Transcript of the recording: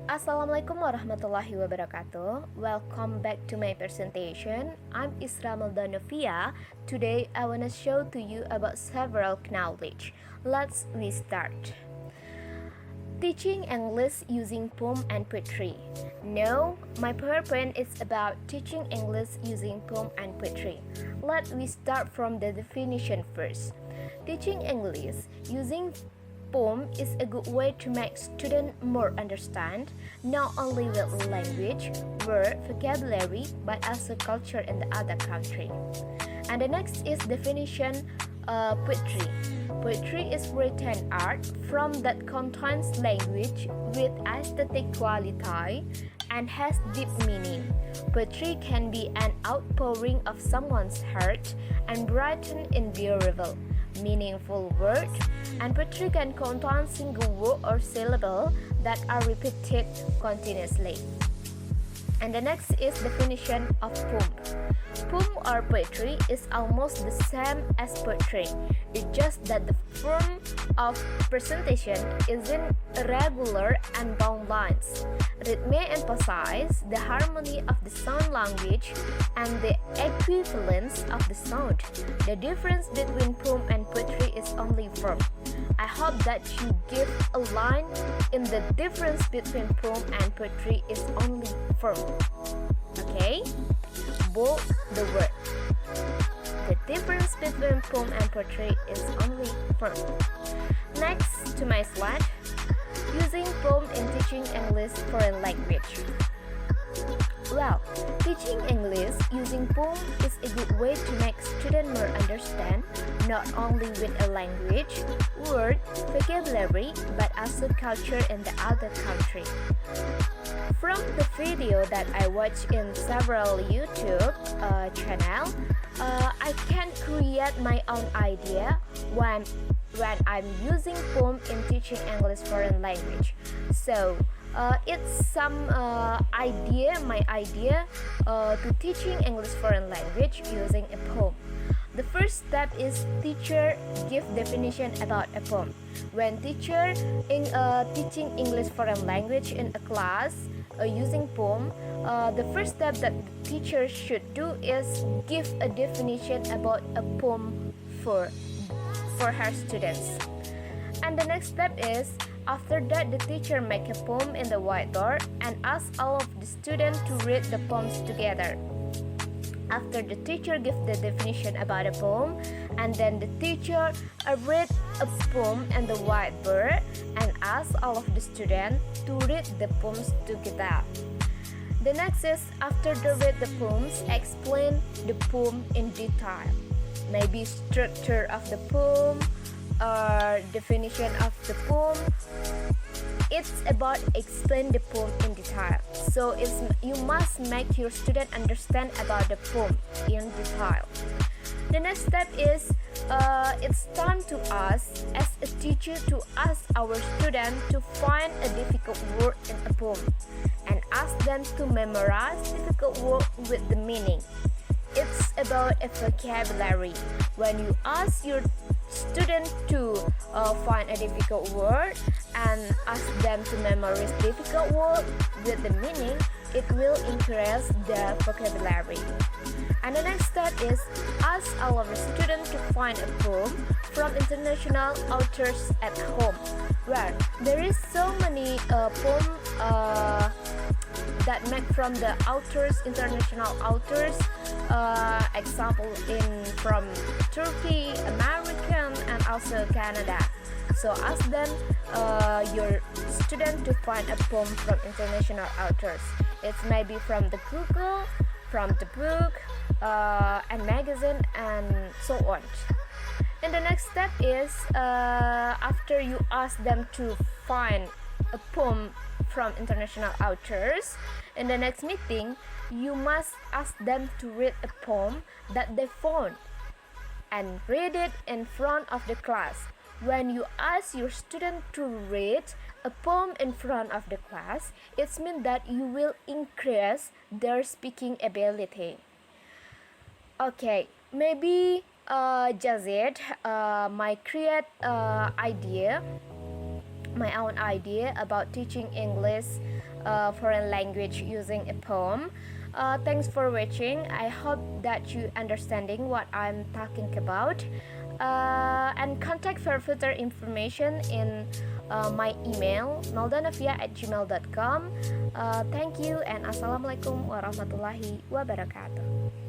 Assalamualaikum warahmatullahi wabarakatuh. Welcome back to my presentation. I'm Isra Meldanovia. Today I want to show to you about several knowledge. Let's restart. Teaching English using poem and poetry. No, my PowerPoint is about teaching English using poem and poetry. Let me start from the definition first. Teaching English using poem is a good way to make students more understand not only with language, word, vocabulary, but also culture in the other country. And the next is definition poetry. Poetry is written art from that contains language with aesthetic quality and has deep meaning. Poetry can be an outpouring of someone's heart and written in beautiful, meaningful words, and poetry can contain single word or syllable that are repeated continuously. And the next is definition of poem. Poem or poetry is almost the same as poetry. It's just that the form of presentation isn't irregular and bound lines. It may emphasize the harmony of the sound language and the equivalence of the sound. The difference between poem and poetry is only form. I hope that you give a line in the difference between poem and poetry is only form. Okay? Bold the word. The difference between poem and poetry is only form. Next to my slide, using poem in teaching English foreign language. Well, teaching English using poem is a good way to make students more understand not only with a language, word, vocabulary, but also culture in the other country. From the video that I watched in several YouTube channel, I can create my own idea when I'm using poem in teaching English foreign language. So it's some my idea to teaching English foreign language using a poem. The first step is teacher give definition about a poem. When teacher in teaching English foreign language in a class using poem, the first step that the teacher should do is give a definition about a poem for her students. And the next step is after that the teacher make a poem in the whiteboard and ask all of the students to read the poems together. After the teacher gives the definition about a poem, and then the teacher read a poem in the whiteboard and ask all of the students to read the poems together. The next is after they read the poems, explain the poem in detail. Maybe structure of the poem or definition of the poem. It's about explain the poem in detail. So you must make your student understand about the poem in detail. The next step is it's time to us as a teacher to ask our student to find a difficult word in a poem and ask them to memorize difficult word with the meaning. It's about a vocabulary. When you ask your student to find a difficult word and ask them to memorize difficult word with the meaning, it will increase their vocabulary. And the next step is ask our students to find a poem from international authors at home. Where there is so many poems that make from the authors, international authors, example from Turkey, American, and also Canada. So ask them, your student, to find a poem from international authors. It's maybe from the Google, from the book, and magazine, and so on. And the next step is after you ask them to find a poem from international authors, in the next meeting, you must ask them to read a poem that they found and read it in front of the class. When you ask your student to read a poem in front of the class, it means that you will increase their speaking ability. Okay, maybe just it, my my own idea about teaching English foreign language using a poem. Thanks for watching. I hope that you understanding what I'm talking about. And contact for further information in my email maldanavia@gmail.com. Thank you and assalamualaikum warahmatullahi wabarakatuh.